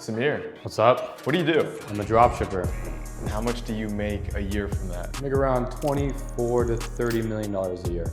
Samir, What's up? what do you do? I'm a dropshipper. And how much do you make a year from that? I make around $24 to $30 million a year.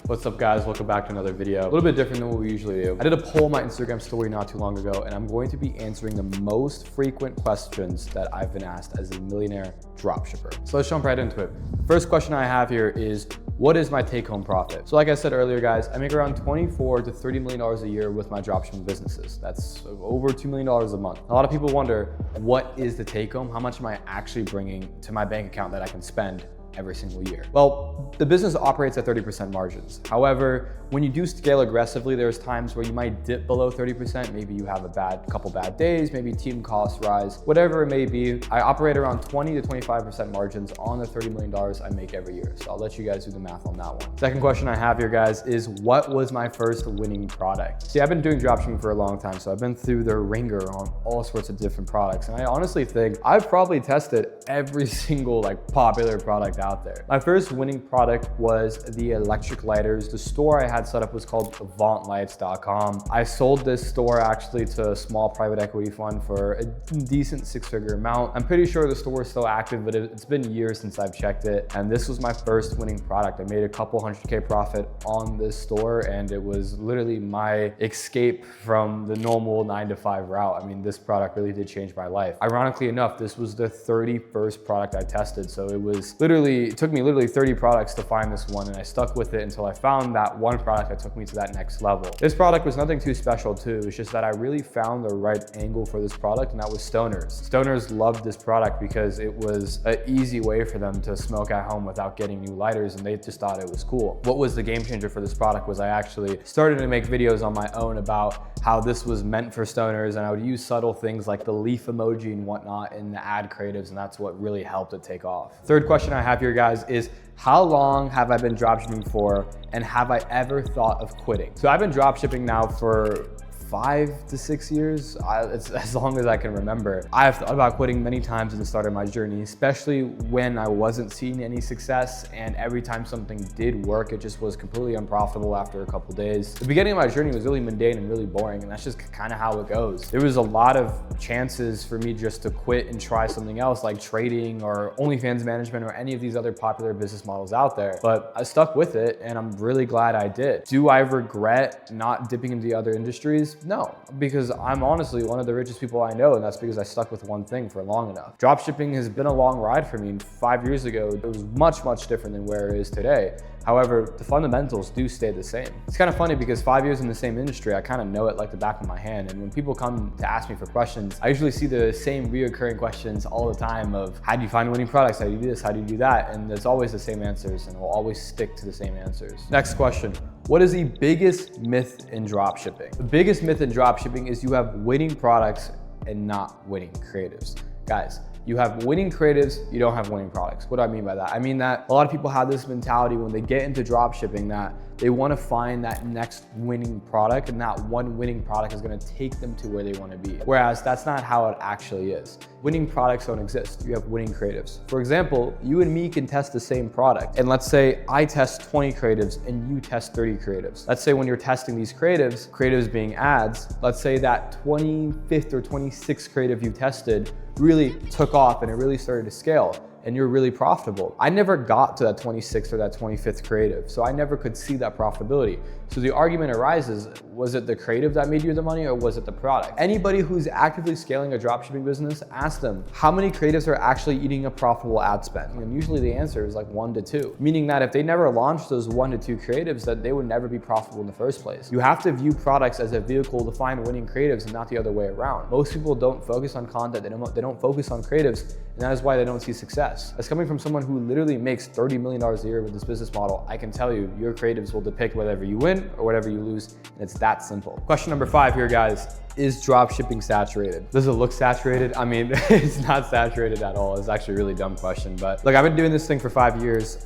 What's up guys, welcome back to another video. A little bit different than what we usually do. I did a poll on my Instagram story not too long ago, and I'm going to be answering the most frequent questions that I've been asked as a millionaire dropshipper. So let's jump right into it. First question I have here is, what is my take-home profit? So like I said earlier guys, I make around $24 to $30 million a year with my dropshipping businesses. That's over $2 million a month. A lot of people wonder, what is the take-home? How much am I actually bringing to my bank account that I can spend every single year? Well, the business operates at 30% margins. However, when you do scale aggressively, there's times where you might dip below 30%. Maybe you have a couple bad days, maybe team costs rise, whatever it may be. I operate around 20 to 25% margins on the $30 million I make every year. So I'll let you guys do the math on that one. Second question I have here guys is, what was my first winning product? See, I've been doing dropshipping for a long time, so I've been through the ringer on all sorts of different products. And I honestly think I've probably tested every single popular product out there. My first winning product was the electric lighters. The store I had set up was called avantlights.com. I sold this store actually to a small private equity fund for a decent six-figure amount. I'm pretty sure the store is still active, but it's been years since I've checked it. And this was my first winning product. I made a couple 100K profit on this store, and it was literally my escape from the normal 9-to-5 route. I mean, this product really did change my life. Ironically enough, this was the 31st product I tested. So it took me literally 30 products to find this one, and I stuck with it until I found that one product that took me to that next level. This product was nothing too special too. It's just that I really found the right angle for this product, and that was stoners. Stoners loved this product because it was an easy way for them to smoke at home without getting new lighters, and they just thought it was cool. What was the game changer for this product was I actually started to make videos on my own about how this was meant for stoners, and I would use subtle things like the leaf emoji and whatnot in the ad creatives, and that's what really helped it take off. Third question I have here guys is, how long have I been dropshipping for, and have I ever thought of quitting? So I've been dropshipping now for 5 to 6 years. It's as long as I can remember. I've thought about quitting many times at the start of my journey, especially when I wasn't seeing any success, and every time something did work, it just was completely unprofitable after a couple days. The beginning of my journey was really mundane and really boring, and that's just kind of how it goes. There was a lot of chances for me just to quit and try something else like trading or OnlyFans management or any of these other popular business models out there, but I stuck with it, and I'm really glad I did. Do I regret not dipping into the other industries? No, because I'm honestly one of the richest people I know, and that's because I stuck with one thing for long enough. Dropshipping has been a long ride for me. 5 years ago, it was much different than where it is today. However, the fundamentals do stay the same. It's kind of funny because 5 years in the same industry, I kind of know it like the back of my hand. And when people come to ask me for questions, I usually see the same reoccurring questions all the time of, how do you find winning products? How do you do this? How do you do that? And it's always the same answers, and we'll always stick to the same answers. Next question. What is the biggest myth in dropshipping? The biggest myth in dropshipping is you have winning products and not winning creatives. Guys, you have winning creatives, you don't have winning products. What do I mean by that? I mean that a lot of people have this mentality when they get into dropshipping that they want to find that next winning product, and that one winning product is going to take them to where they want to be. Whereas that's not how it actually is. Winning products don't exist. You have winning creatives. For example, you and me can test the same product. And let's say I test 20 creatives and you test 30 creatives. Let's say when you're testing these creatives being ads, let's say that 25th or 26th creative you tested really took off and it really started to scale, and you're really profitable. I never got to that 26th or that 25th creative, so I never could see that profitability. So the argument arises, was it the creative that made you the money, or was it the product? Anybody who's actively scaling a dropshipping business, ask them, how many creatives are actually eating a profitable ad spend? And usually the answer is like 1 to 2, meaning that if they never launched those 1 to 2 creatives, that they would never be profitable in the first place. You have to view products as a vehicle to find winning creatives and not the other way around. Most people don't focus on content, they don't focus on creatives, and that is why they don't see success. As coming from someone who literally makes $30 million a year with this business model, I can tell you, your creatives will depict whatever you win or whatever you lose, and it's that simple. Question number 5 here, guys. Is dropshipping saturated? Does it look saturated? I mean, it's not saturated at all. It's actually a really dumb question, but look, I've been doing this thing for 5 years.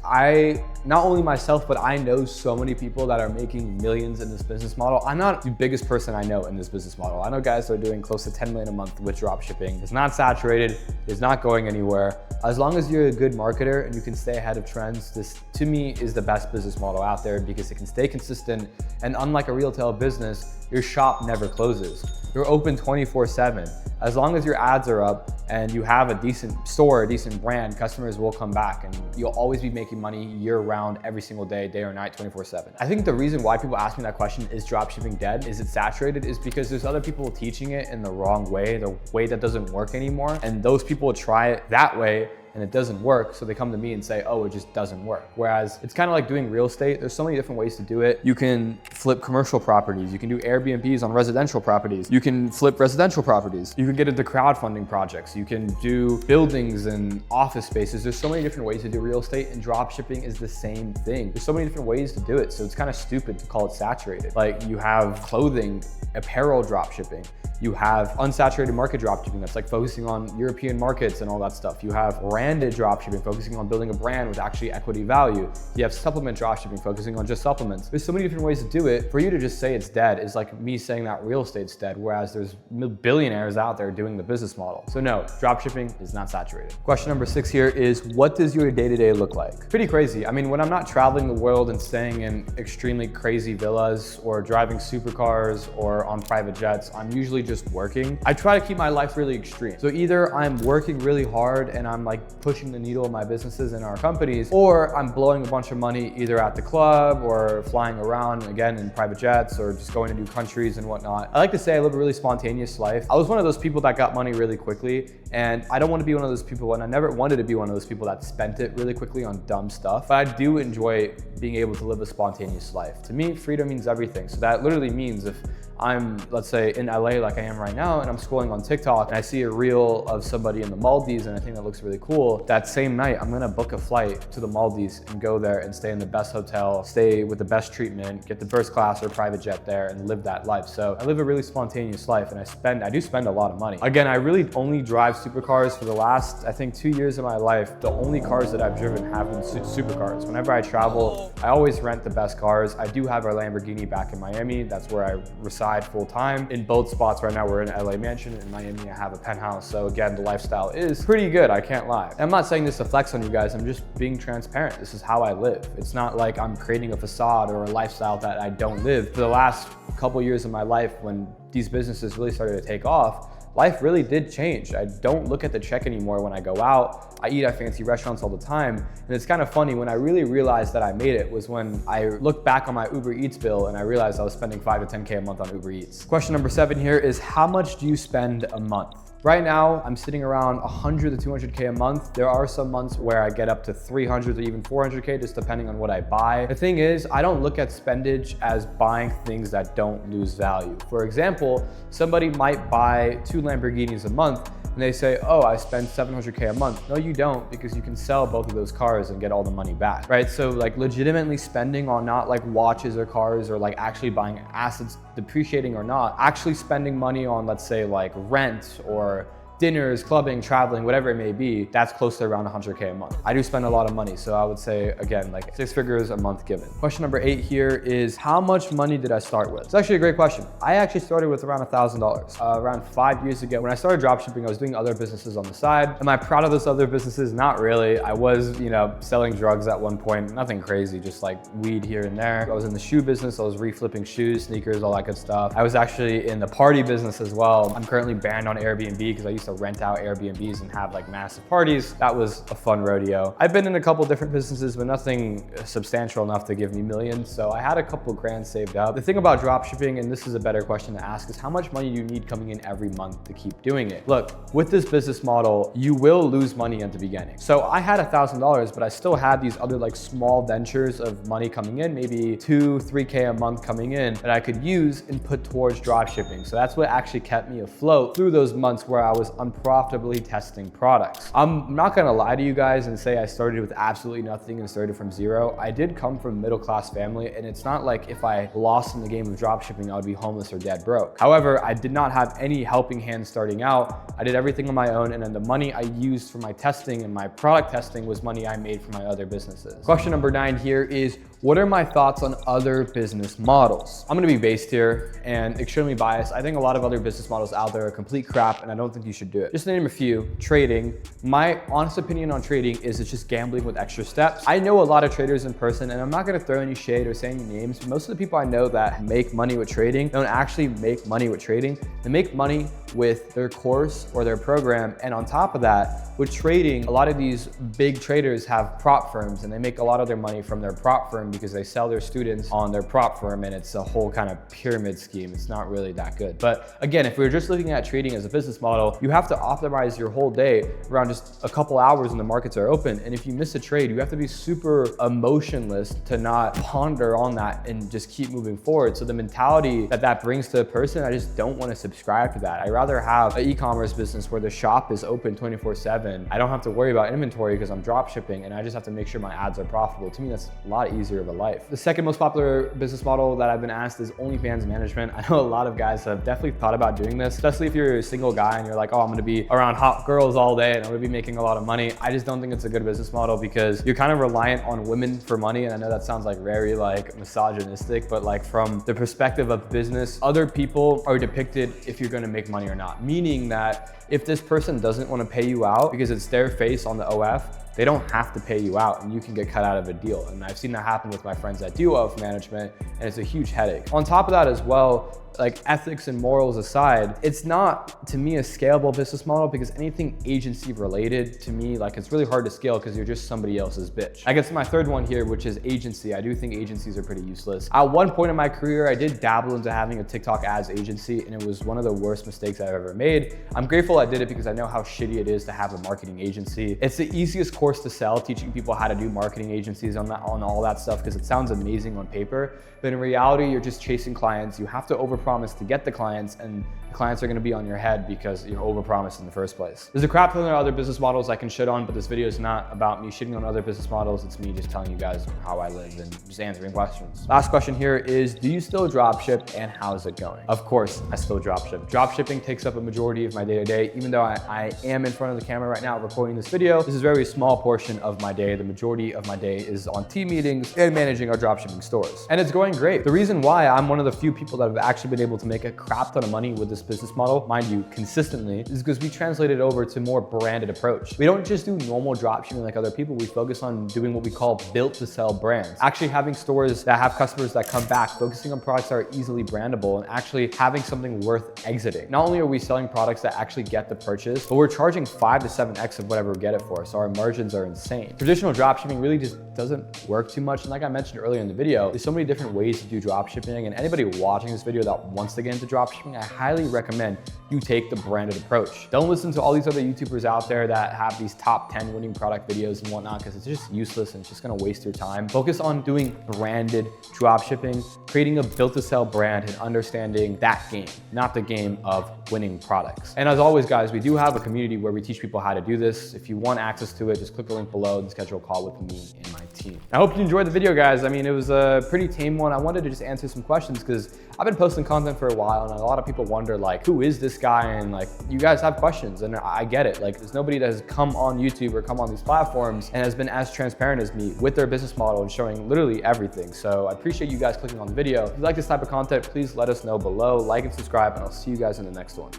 Not only myself, but I know so many people that are making millions in this business model. I'm not the biggest person I know in this business model. I know guys that are doing close to 10 million a month with dropshipping. It's not saturated. It's not going anywhere. As long as you're a good marketer and you can stay ahead of trends, this to me is the best business model out there because it can stay consistent. And unlike a retail business, your shop never closes. You're open 24/7. As long as your ads are up and you have a decent store, a decent brand, customers will come back and you'll always be making money year round, every single day, day or night, 24/7. I think the reason why people ask me that question, is dropshipping dead? Is it saturated? Is because there's other people teaching it in the wrong way, the way that doesn't work anymore. And those people try it that way and it doesn't work, so they come to me and say, oh, it just doesn't work. Whereas it's kind of like doing real estate. There's so many different ways to do it. You can flip commercial properties. You can do Airbnbs on residential properties. You can flip residential properties. You can get into crowdfunding projects. You can do buildings and office spaces. There's so many different ways to do real estate, and drop shipping is the same thing. There's so many different ways to do it, so it's kind of stupid to call it saturated. Like, you have clothing, apparel drop shipping. You have unsaturated market dropshipping that's like focusing on European markets and all that stuff. You have branded dropshipping, focusing on building a brand with actually equity value. You have supplement dropshipping, focusing on just supplements. There's so many different ways to do it. For you to just say it's dead is like me saying that real estate's dead, whereas there's billionaires out there doing the business model. So no, dropshipping is not saturated. Question number 6 here is, what does your day-to-day look like? Pretty crazy. I mean, when I'm not traveling the world and staying in extremely crazy villas or driving supercars or on private jets, I'm usually just working. I try to keep my life really extreme. So either I'm working really hard and I'm like pushing the needle in my businesses and our companies, or I'm blowing a bunch of money either at the club or flying around again in private jets or just going to new countries and whatnot. I like to say I live a really spontaneous life. I was one of those people that got money really quickly, and I don't want to be one of those people, and I never wanted to be one of those people that spent it really quickly on dumb stuff. But I do enjoy being able to live a spontaneous life. To me, freedom means everything. So that literally means if I'm, let's say, in LA like I am right now, and I'm scrolling on TikTok and I see a reel of somebody in the Maldives and I think that looks really cool, that same night I'm gonna book a flight to the Maldives and go there and stay in the best hotel, stay with the best treatment, get the first class or private jet there and live that life. So I live a really spontaneous life, and I do spend a lot of money. Again, I really only drive supercars. For the last, I think, 2 years of my life, the only cars that I've driven have been supercars. Whenever I travel, I always rent the best cars. I do have our Lamborghini back in Miami. That's where I reside full time. In both spots right now, we're in LA mansion. In Miami, I have a penthouse. So again, the lifestyle is pretty good, I can't lie. I'm not saying this to flex on you guys, I'm just being transparent. This is how I live. It's not like I'm creating a facade or a lifestyle that I don't live. For the last couple years of my life, when these businesses really started to take off, life really did change. I don't look at the check anymore when I go out. I eat at fancy restaurants all the time. And it's kind of funny, when I really realized that I made it was when I looked back on my Uber Eats bill and I realized I was spending 5 to 10K a month on Uber Eats. Question number 7 here is, how much do you spend a month? Right now, I'm sitting around 100 to 200K a month. There are some months where I get up to 300 to even 400K, just depending on what I buy. The thing is, I don't look at spendage as buying things that don't lose value. For example, somebody might buy 2 Lamborghinis a month and they say, oh, I spend 700K a month. No, you don't, because you can sell both of those cars and get all the money back, right? So like legitimately spending on not like watches or cars or like actually buying assets, depreciating or not, actually spending money on, let's say, like rent or dinners, clubbing, traveling, whatever it may be, that's close to around 100K a month. I do spend a lot of money, so I would say, again, like 6 figures a month given. Question number 8 here is, how much money did I start with? It's actually a great question. I actually started with around $1,000. Around 5 years ago, when I started dropshipping, I was doing other businesses on the side. Am I proud of those other businesses? Not really. I was, selling drugs at one point, nothing crazy, just like weed here and there. I was in the shoe business, I was reflipping shoes, sneakers, all that good stuff. I was actually in the party business as well. I'm currently banned on Airbnb because I used to rent out Airbnbs and have like massive parties. That was a fun rodeo. I've been in a couple different businesses, but nothing substantial enough to give me millions. So I had a couple grand saved up. The thing about dropshipping, and this is a better question to ask, is how much money do you need coming in every month to keep doing it? Look, with this business model, you will lose money at the beginning. So I had $1,000, but I still had these other like small ventures of money coming in, maybe 2, 3K a month coming in that I could use and put towards dropshipping. So that's what actually kept me afloat through those months where I was unprofitably testing products. I'm not gonna lie to you guys and say I started with absolutely nothing and started from zero. I did come from a middle-class family, and it's not like if I lost in the game of dropshipping, I would be homeless or dead broke. However, I did not have any helping hand starting out. I did everything on my own, and then the money I used for my testing and my product testing was money I made from my other businesses. Question number 9 here is, what are my thoughts on other business models? I'm gonna be based here and extremely biased. I think a lot of other business models out there are complete crap and I don't think you should do it. Just to name a few, trading. My honest opinion on trading is it's just gambling with extra steps. I know a lot of traders in person and I'm not gonna throw any shade or say any names, but most of the people I know that make money with trading don't actually make money with trading. They make money with their course or their program. And on top of that, with trading, a lot of these big traders have prop firms and they make a lot of their money from their prop firm because they sell their students on their prop firm, and it's a whole kind of pyramid scheme. It's not really that good. But again, if we're just looking at trading as a business model, you have to optimize your whole day around just a couple hours when the markets are open. And if you miss a trade, you have to be super emotionless to not ponder on that and just keep moving forward. So the mentality that brings to a person, I just don't want to subscribe to that. I'd rather have an e-commerce business where the shop is open 24/7. I don't have to worry about inventory because I'm drop shipping and I just have to make sure my ads are profitable. To me, that's a lot easier of a life. The second most popular business model that I've been asked is OnlyFans management. I know a lot of guys have definitely thought about doing this, especially if you're a single guy and you're like, oh, I'm gonna be around hot girls all day and I'm gonna be making a lot of money. I just don't think it's a good business model because you're kind of reliant on women for money. And I know that sounds like very like misogynistic, but like from the perspective of business, other people are depicted if you're gonna make money or not. Meaning that if this person doesn't wanna pay you out because it's their face on the OF, they don't have to pay you out and you can get cut out of a deal. And I've seen that happen with my friends that do OF management, and it's a huge headache. On top of that as well, like ethics and morals aside, it's not to me a scalable business model because anything agency related to me, like it's really hard to scale because you're just somebody else's bitch. I guess to my third one here, which is agency. I do think agencies are pretty useless. At one point in my career, I did dabble into having a TikTok ads agency and it was one of the worst mistakes I've ever made. I'm grateful I did it because I know how shitty it is to have a marketing agency. It's the easiest course to sell, teaching people how to do marketing agencies on all that stuff because it sounds amazing on paper, but in reality, you're just chasing clients. You have to overpromise to get the clients, and the clients are gonna be on your head because you're overpromised in the first place. There's a crap ton of other business models I can shit on, but this video is not about me shitting on other business models. It's me just telling you guys how I live and just answering questions. Last question here is, do you still dropship and how's it going? Of course, I still dropship. Dropshipping takes up a majority of my day-to-day. Even though I am in front of the camera right now recording this video, this is a very small portion of my day. The majority of my day is on team meetings and managing our dropshipping stores. And it's going great. The reason why I'm one of the few people that have actually been able to make a crap ton of money with this business model, mind you, consistently, is because we translated over to more branded approach. We don't just do normal dropshipping like other people. We focus on doing what we call built to sell brands. Actually having stores that have customers that come back, focusing on products that are easily brandable and actually having something worth exiting. Not only are we selling products that actually get the purchase, but we're charging 5 to 7x of whatever we get it for. So our margins are insane. Traditional dropshipping really just doesn't work too much. And like I mentioned earlier in the video, there's so many different ways to do dropshipping, and anybody watching this video that wants to get into dropshipping, I highly recommend you take the branded approach. Don't listen to all these other YouTubers out there that have these top 10 winning product videos and whatnot, because it's just useless and it's just gonna waste your time. Focus on doing branded dropshipping, creating a built to sell brand and understanding that game, not the game of winning products. And as always, guys, we do have a community where we teach people how to do this. If you want access to it, just click the link below and schedule a call with me and my team. I hope you enjoyed the video, guys. I mean, it was a pretty tame one. I wanted to just answer some questions because I've been posting content for a while and a lot of people wonder like, who is this guy? And like, you guys have questions and I get it. Like, there's nobody that has come on YouTube or come on these platforms and has been as transparent as me with their business model and showing literally everything. So I appreciate you guys clicking on the video. If you like this type of content, please let us know below, like and subscribe, and I'll see you guys in the next one.